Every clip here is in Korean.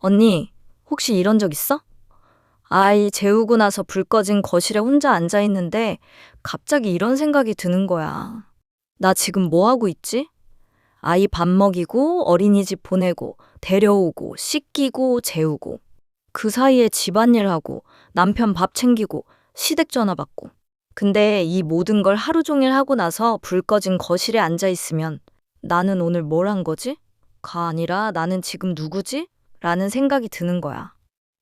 언니, 혹시 이런 적 있어? 아이 재우고 나서 불 꺼진 거실에 혼자 앉아 있는데 갑자기 이런 생각이 드는 거야. 나 지금 뭐 하고 있지? 아이 밥 먹이고 어린이집 보내고 데려오고 씻기고 재우고 그 사이에 집안일 하고 남편 밥 챙기고 시댁 전화 받고. 근데 이 모든 걸 하루 종일 하고 나서 불 꺼진 거실에 앉아 있으면 나는 오늘 뭘 한 거지? 가 아니라 나는 지금 누구지? 라는 생각이 드는 거야.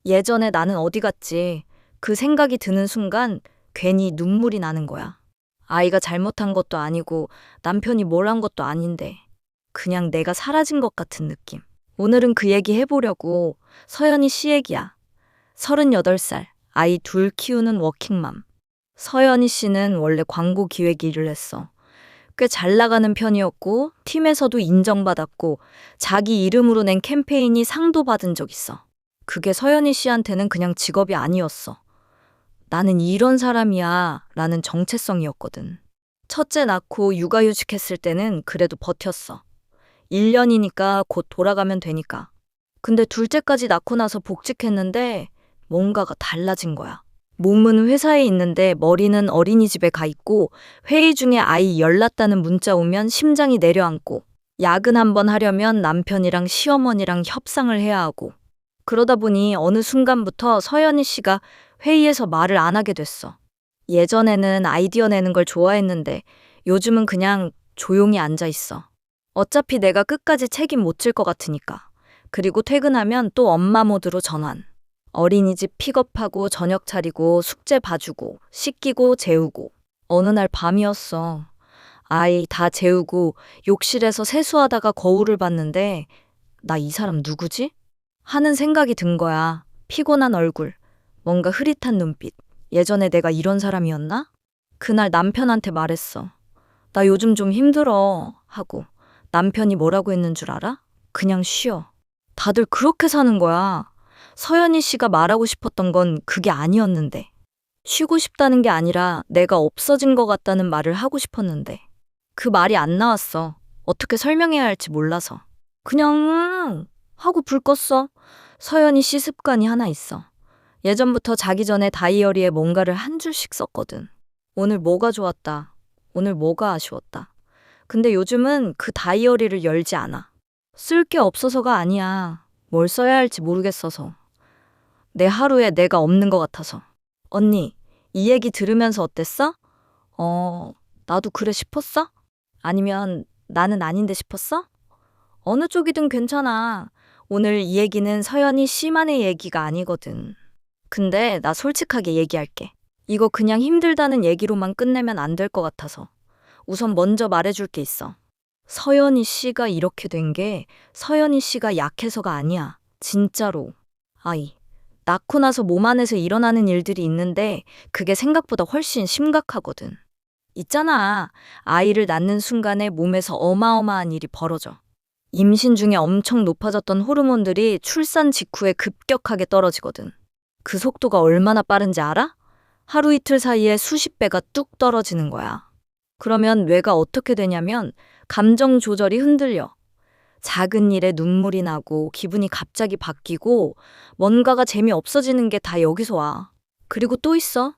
예전에 나는 어디 갔지? 그 생각이 드는 순간 괜히 눈물이 나는 거야. 아이가 잘못한 것도 아니고 남편이 뭘 한 것도 아닌데 그냥 내가 사라진 것 같은 느낌. 오늘은 그 얘기 해보려고. 서연이 씨 얘기야. 38살, 아이 둘 키우는 워킹맘. 서연이 씨는 원래 광고 기획 일을 했어. 꽤 잘 나가는 편이었고 팀에서도 인정받았고 자기 이름으로 낸 캠페인이 상도 받은 적 있어. 그게 서연이 씨한테는 그냥 직업이 아니었어. 나는 이런 사람이야 라는 정체성이었거든. 첫째 낳고 육아휴직했을 때는 그래도 버텼어. 1년이니까 곧 돌아가면 되니까. 근데 둘째까지 낳고 나서 복직했는데 뭔가가 달라진 거야. 몸은 회사에 있는데 머리는 어린이집에 가 있고 회의 중에 아이 열났다는 문자 오면 심장이 내려앉고 야근 한번 하려면 남편이랑 시어머니랑 협상을 해야 하고 그러다 보니 어느 순간부터 서연희 씨가 회의에서 말을 안 하게 됐어. 예전에는 아이디어 내는 걸 좋아했는데 요즘은 그냥 조용히 앉아 있어. 어차피 내가 끝까지 책임 못 질 것 같으니까. 그리고 퇴근하면 또 엄마 모드로 전환. 어린이집 픽업하고 저녁 차리고 숙제 봐주고 씻기고 재우고. 어느 날 밤이었어. 아이 다 재우고 욕실에서 세수하다가 거울을 봤는데 나 이 사람 누구지? 하는 생각이 든 거야. 피곤한 얼굴, 뭔가 흐릿한 눈빛. 예전에 내가 이런 사람이었나? 그날 남편한테 말했어. 나 요즘 좀 힘들어 하고. 남편이 뭐라고 했는 줄 알아? 그냥 쉬어. 다들 그렇게 사는 거야. 서연희 씨가 말하고 싶었던 건 그게 아니었는데. 쉬고 싶다는 게 아니라 내가 없어진 것 같다는 말을 하고 싶었는데. 그 말이 안 나왔어. 어떻게 설명해야 할지 몰라서. 그냥 하고 불 껐어. 서연희 씨 습관이 하나 있어. 예전부터 자기 전에 다이어리에 뭔가를 한 줄씩 썼거든. 오늘 뭐가 좋았다. 오늘 뭐가 아쉬웠다. 근데 요즘은 그 다이어리를 열지 않아. 쓸 게 없어서가 아니야. 뭘 써야 할지 모르겠어서. 내 하루에 내가 없는 것 같아서. 언니, 이 얘기 들으면서 어땠어? 어, 나도 그래 싶었어? 아니면 나는 아닌데 싶었어? 어느 쪽이든 괜찮아. 오늘 이 얘기는 서연이 씨만의 얘기가 아니거든. 근데 나 솔직하게 얘기할게. 이거 그냥 힘들다는 얘기로만 끝내면 안 될 것 같아서. 우선 먼저 말해줄 게 있어. 서연이 씨가 이렇게 된 게 서연이 씨가 약해서가 아니야. 진짜로. 아이, 낳고 나서 몸 안에서 일어나는 일들이 있는데 그게 생각보다 훨씬 심각하거든. 있잖아. 아이를 낳는 순간에 몸에서 어마어마한 일이 벌어져. 임신 중에 엄청 높아졌던 호르몬들이 출산 직후에 급격하게 떨어지거든. 그 속도가 얼마나 빠른지 알아? 하루 이틀 사이에 수십 배가 뚝 떨어지는 거야. 그러면 뇌가 어떻게 되냐면 감정 조절이 흔들려. 작은 일에 눈물이 나고 기분이 갑자기 바뀌고 뭔가가 재미없어지는 게 다 여기서 와. 그리고 또 있어.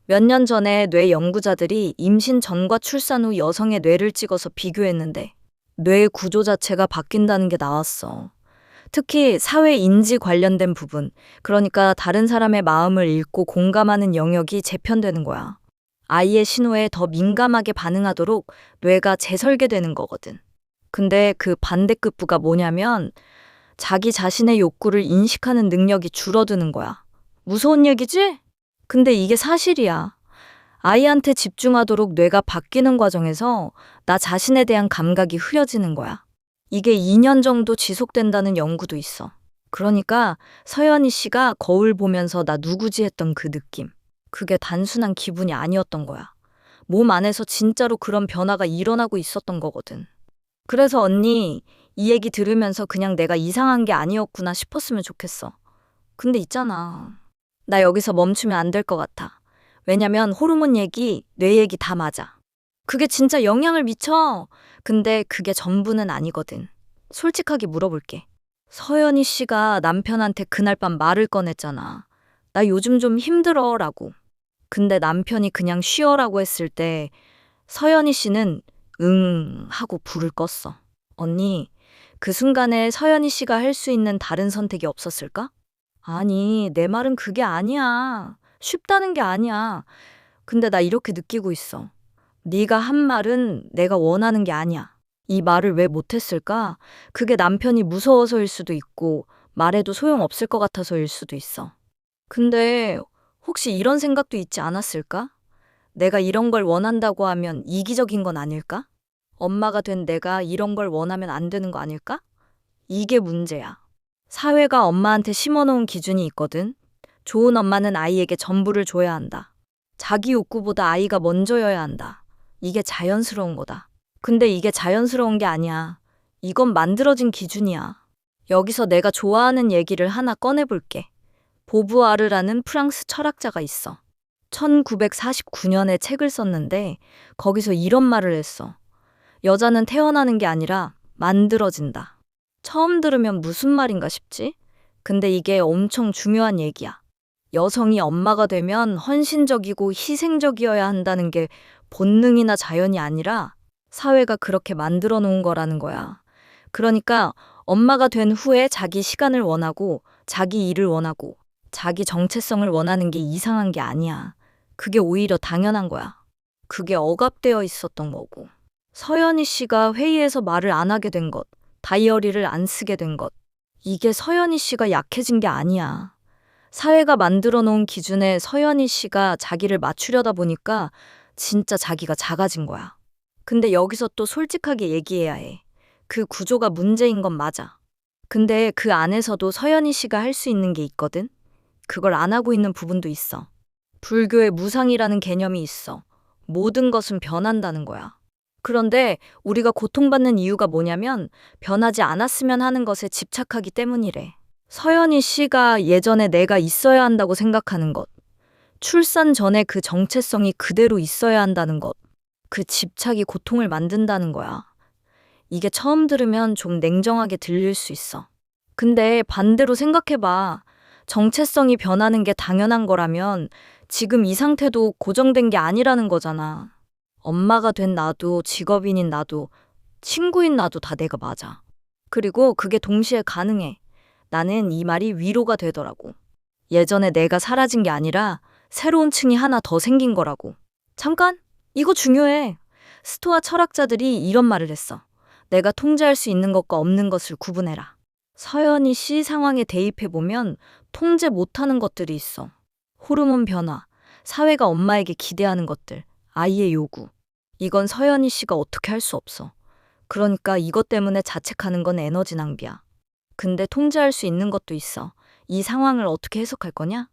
몇 년 전에 뇌 연구자들이 임신 전과 출산 후 여성의 뇌를 찍어서 비교했는데 뇌 구조 자체가 바뀐다는 게 나왔어. 특히 사회 인지 관련된 부분, 그러니까 다른 사람의 마음을 읽고 공감하는 영역이 재편되는 거야. 아이의 신호에 더 민감하게 반응하도록 뇌가 재설계되는 거거든. 근데 그 반대급부가 뭐냐면 자기 자신의 욕구를 인식하는 능력이 줄어드는 거야. 무서운 얘기지? 근데 이게 사실이야. 아이한테 집중하도록 뇌가 바뀌는 과정에서 나 자신에 대한 감각이 흐려지는 거야. 이게 2년 정도 지속된다는 연구도 있어. 그러니까 서연희 씨가 거울 보면서 나 누구지 했던 그 느낌. 그게 단순한 기분이 아니었던 거야. 몸 안에서 진짜로 그런 변화가 일어나고 있었던 거거든. 그래서 언니, 이 얘기 들으면서 그냥 내가 이상한 게 아니었구나 싶었으면 좋겠어. 근데 있잖아. 나 여기서 멈추면 안 될 것 같아. 왜냐면 호르몬 얘기, 뇌 얘기 다 맞아. 그게 진짜 영향을 미쳐. 근데 그게 전부는 아니거든. 솔직하게 물어볼게. 서연희 씨가 남편한테 그날 밤 말을 꺼냈잖아. 나 요즘 좀 힘들어 라고. 근데 남편이 그냥 쉬어라고 했을 때 서연희 씨는 응 하고 불을 껐어. 언니, 그 순간에 서연희 씨가 할 수 있는 다른 선택이 없었을까? 아니, 내 말은 그게 아니야. 쉽다는 게 아니야. 근데 나 이렇게 느끼고 있어. 네가 한 말은 내가 원하는 게 아니야. 이 말을 왜 못했을까? 그게 남편이 무서워서일 수도 있고, 말해도 소용없을 것 같아서일 수도 있어. 근데 혹시 이런 생각도 있지 않았을까? 내가 이런 걸 원한다고 하면 이기적인 건 아닐까? 엄마가 된 내가 이런 걸 원하면 안 되는 거 아닐까? 이게 문제야. 사회가 엄마한테 심어놓은 기준이 있거든. 좋은 엄마는 아이에게 전부를 줘야 한다. 자기 욕구보다 아이가 먼저여야 한다. 이게 자연스러운 거다. 근데 이게 자연스러운 게 아니야. 이건 만들어진 기준이야. 여기서 내가 좋아하는 얘기를 하나 꺼내볼게. 보부아르라는 프랑스 철학자가 있어. 1949년에 책을 썼는데 거기서 이런 말을 했어. 여자는 태어나는 게 아니라 만들어진다. 처음 들으면 무슨 말인가 싶지? 근데 이게 엄청 중요한 얘기야. 여성이 엄마가 되면 헌신적이고 희생적이어야 한다는 게 본능이나 자연이 아니라 사회가 그렇게 만들어 놓은 거라는 거야. 그러니까 엄마가 된 후에 자기 시간을 원하고 자기 일을 원하고 자기 정체성을 원하는 게 이상한 게 아니야. 그게 오히려 당연한 거야. 그게 억압되어 있었던 거고. 서연희 씨가 회의에서 말을 안 하게 된 것, 다이어리를 안 쓰게 된 것, 이게 서연희 씨가 약해진 게 아니야. 사회가 만들어 놓은 기준에 서연희 씨가 자기를 맞추려다 보니까 진짜 자기가 작아진 거야. 근데 여기서 또 솔직하게 얘기해야 해. 그 구조가 문제인 건 맞아. 근데 그 안에서도 서연희 씨가 할 수 있는 게 있거든? 그걸 안 하고 있는 부분도 있어. 불교에 무상이라는 개념이 있어. 모든 것은 변한다는 거야. 그런데 우리가 고통받는 이유가 뭐냐면 변하지 않았으면 하는 것에 집착하기 때문이래. 서연희 씨가 예전에 내가 있어야 한다고 생각하는 것, 출산 전에 그 정체성이 그대로 있어야 한다는 것, 그 집착이 고통을 만든다는 거야. 이게 처음 들으면 좀 냉정하게 들릴 수 있어. 근데 반대로 생각해봐. 정체성이 변하는 게 당연한 거라면 지금 이 상태도 고정된 게 아니라는 거잖아. 엄마가 된 나도, 직업인인 나도, 친구인 나도 다 내가 맞아. 그리고 그게 동시에 가능해. 나는 이 말이 위로가 되더라고. 예전에 내가 사라진 게 아니라 새로운 층이 하나 더 생긴 거라고. 잠깐! 이거 중요해. 스토아 철학자들이 이런 말을 했어. 내가 통제할 수 있는 것과 없는 것을 구분해라. 서연희 씨 상황에 대입해보면 통제 못하는 것들이 있어. 호르몬 변화, 사회가 엄마에게 기대하는 것들, 아이의 요구. 이건 서연희 씨가 어떻게 할 수 없어. 그러니까 이것 때문에 자책하는 건 에너지 낭비야. 근데 통제할 수 있는 것도 있어. 이 상황을 어떻게 해석할 거냐?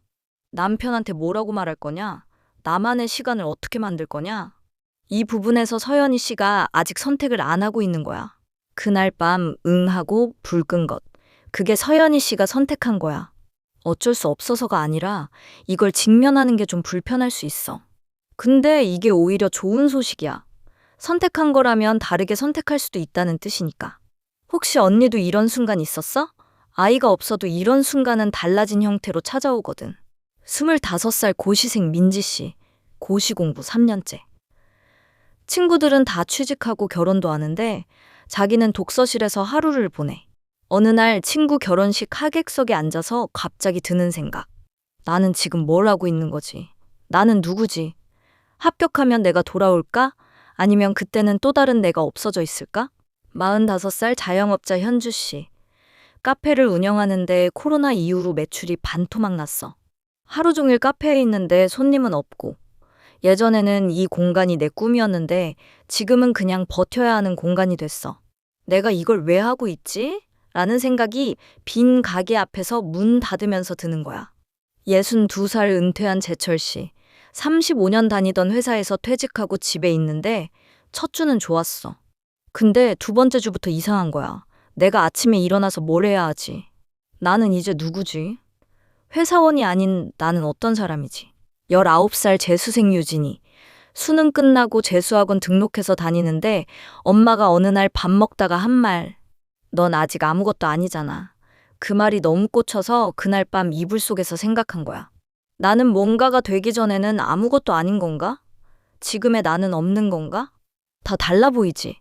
남편한테 뭐라고 말할 거냐? 나만의 시간을 어떻게 만들 거냐? 이 부분에서 서연희 씨가 아직 선택을 안 하고 있는 거야. 그날 밤 응하고 불 끈 것. 그게 서연희 씨가 선택한 거야. 어쩔 수 없어서가 아니라 이걸 직면하는 게 좀 불편할 수 있어. 근데 이게 오히려 좋은 소식이야. 선택한 거라면 다르게 선택할 수도 있다는 뜻이니까. 혹시 언니도 이런 순간 있었어? 아이가 없어도 이런 순간은 달라진 형태로 찾아오거든. 25살 고시생 민지 씨. 고시 공부 3년째. 친구들은 다 취직하고 결혼도 하는데 자기는 독서실에서 하루를 보내. 어느 날 친구 결혼식 하객석에 앉아서 갑자기 드는 생각. 나는 지금 뭘 하고 있는 거지? 나는 누구지? 합격하면 내가 돌아올까? 아니면 그때는 또 다른 내가 없어져 있을까? 45살 자영업자 현주 씨. 카페를 운영하는데 코로나 이후로 매출이 반토막 났어. 하루 종일 카페에 있는데 손님은 없고. 예전에는 이 공간이 내 꿈이었는데 지금은 그냥 버텨야 하는 공간이 됐어. 내가 이걸 왜 하고 있지? 라는 생각이 빈 가게 앞에서 문 닫으면서 드는 거야. 62살 은퇴한 재철 씨. 35년 다니던 회사에서 퇴직하고 집에 있는데 첫 주는 좋았어. 근데 두 번째 주부터 이상한 거야. 내가 아침에 일어나서 뭘 해야 하지? 나는 이제 누구지? 회사원이 아닌 나는 어떤 사람이지? 19살 재수생 유진이. 수능 끝나고 재수학원 등록해서 다니는데 엄마가 어느 날 밥 먹다가 한 말. 넌 아직 아무것도 아니잖아. 그 말이 너무 꽂혀서 그날 밤 이불 속에서 생각한 거야. 나는 뭔가가 되기 전에는 아무것도 아닌 건가? 지금의 나는 없는 건가? 다 달라 보이지.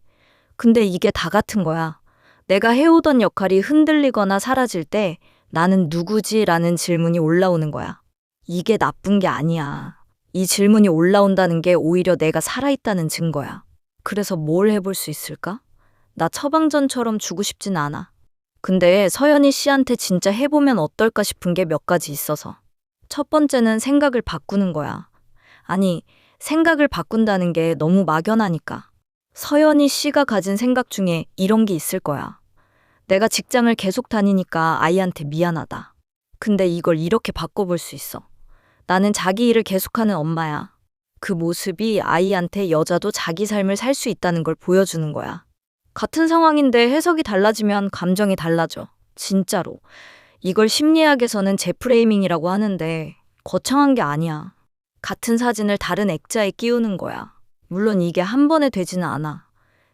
근데 이게 다 같은 거야. 내가 해오던 역할이 흔들리거나 사라질 때 나는 누구지? 라는 질문이 올라오는 거야. 이게 나쁜 게 아니야. 이 질문이 올라온다는 게 오히려 내가 살아있다는 증거야. 그래서 뭘 해볼 수 있을까? 나 처방전처럼 주고 싶진 않아. 근데 서연이 씨한테 진짜 해보면 어떨까 싶은 게 몇 가지 있어서. 첫 번째는 생각을 바꾸는 거야. 아니, 생각을 바꾼다는 게 너무 막연하니까. 서연이 씨가 가진 생각 중에 이런 게 있을 거야. 내가 직장을 계속 다니니까 아이한테 미안하다. 근데 이걸 이렇게 바꿔볼 수 있어. 나는 자기 일을 계속하는 엄마야. 그 모습이 아이한테 여자도 자기 삶을 살 수 있다는 걸 보여주는 거야. 같은 상황인데 해석이 달라지면 감정이 달라져. 진짜로. 이걸 심리학에서는 재프레이밍이라고 하는데 거창한 게 아니야. 같은 사진을 다른 액자에 끼우는 거야. 물론 이게 한 번에 되지는 않아.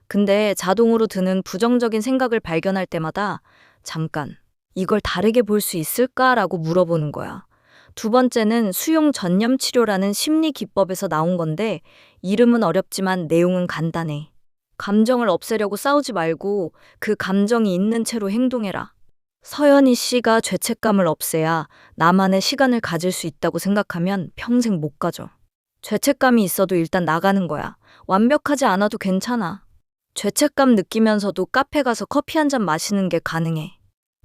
근데 자동으로 드는 부정적인 생각을 발견할 때마다 잠깐, 이걸 다르게 볼 수 있을까라고 물어보는 거야. 두 번째는 수용 전념 치료라는 심리 기법에서 나온 건데 이름은 어렵지만 내용은 간단해. 감정을 없애려고 싸우지 말고 그 감정이 있는 채로 행동해라. 서연이 씨가 죄책감을 없애야 나만의 시간을 가질 수 있다고 생각하면 평생 못 가져. 죄책감이 있어도 일단 나가는 거야. 완벽하지 않아도 괜찮아. 죄책감 느끼면서도 카페 가서 커피 한 잔 마시는 게 가능해.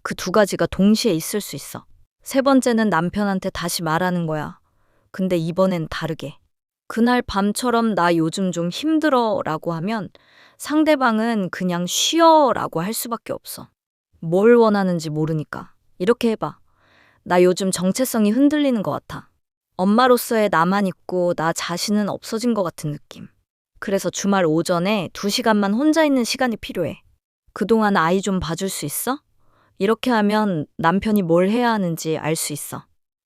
그 두 가지가 동시에 있을 수 있어. 세 번째는 남편한테 다시 말하는 거야. 근데 이번엔 다르게. 그날 밤처럼 나 요즘 좀 힘들어 라고 하면 상대방은 그냥 쉬어 라고 할 수밖에 없어. 뭘 원하는지 모르니까. 이렇게 해봐. 나 요즘 정체성이 흔들리는 것 같아. 엄마로서의 나만 있고 나 자신은 없어진 것 같은 느낌. 그래서 주말 오전에 2시간만 혼자 있는 시간이 필요해. 그동안 아이 좀 봐줄 수 있어? 이렇게 하면 남편이 뭘 해야 하는지 알 수 있어.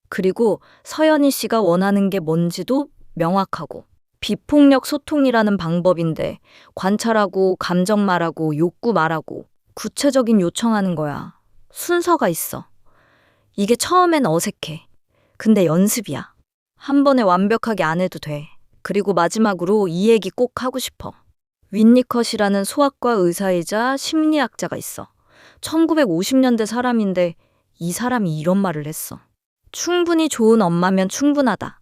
그리고 서연이 씨가 원하는 게 뭔지도 명확하고. 비폭력 소통이라는 방법인데 관찰하고 감정 말하고 욕구 말하고 구체적인 요청하는 거야. 순서가 있어. 이게 처음엔 어색해. 근데 연습이야. 한 번에 완벽하게 안 해도 돼. 그리고 마지막으로 이 얘기 꼭 하고 싶어. 윈니컷이라는 소아과 의사이자 심리학자가 있어. 1950년대 사람인데 이 사람이 이런 말을 했어. 충분히 좋은 엄마면 충분하다.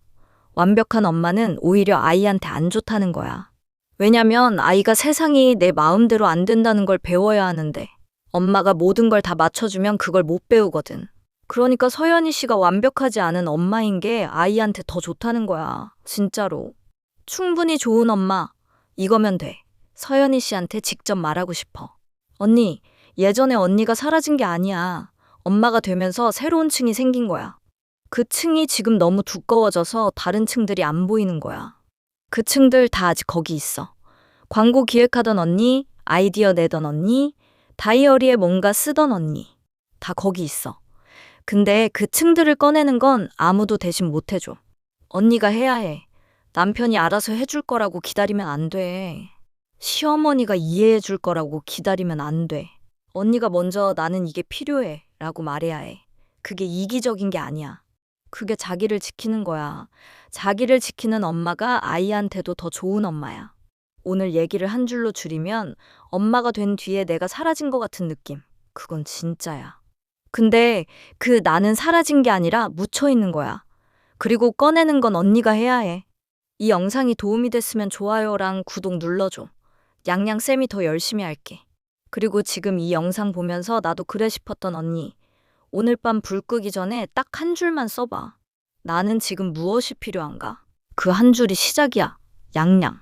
완벽한 엄마는 오히려 아이한테 안 좋다는 거야. 왜냐면 아이가 세상이 내 마음대로 안 된다는 걸 배워야 하는데 엄마가 모든 걸 다 맞춰주면 그걸 못 배우거든. 그러니까 서연이 씨가 완벽하지 않은 엄마인 게 아이한테 더 좋다는 거야. 진짜로. 충분히 좋은 엄마. 이거면 돼. 서연이 씨한테 직접 말하고 싶어. 언니, 예전에 언니가 사라진 게 아니야. 엄마가 되면서 새로운 층이 생긴 거야. 그 층이 지금 너무 두꺼워져서 다른 층들이 안 보이는 거야. 그 층들 다 아직 거기 있어. 광고 기획하던 언니, 아이디어 내던 언니, 다이어리에 뭔가 쓰던 언니. 다 거기 있어. 근데 그 층들을 꺼내는 건 아무도 대신 못 해줘. 언니가 해야 해. 남편이 알아서 해줄 거라고 기다리면 안 돼. 시어머니가 이해해 줄 거라고 기다리면 안 돼. 언니가 먼저 나는 이게 필요해 라고 말해야 해. 그게 이기적인 게 아니야. 그게 자기를 지키는 거야. 자기를 지키는 엄마가 아이한테도 더 좋은 엄마야. 오늘 얘기를 한 줄로 줄이면 엄마가 된 뒤에 내가 사라진 것 같은 느낌. 그건 진짜야. 근데 그 나는 사라진 게 아니라 묻혀 있는 거야. 그리고 꺼내는 건 언니가 해야 해. 이 영상이 도움이 됐으면 좋아요랑 구독 눌러줘. 양양쌤이 더 열심히 할게. 그리고 지금 이 영상 보면서 나도 그래 싶었던 언니. 오늘 밤 불 끄기 전에 딱 한 줄만 써봐. 나는 지금 무엇이 필요한가? 그 한 줄이 시작이야. 양양.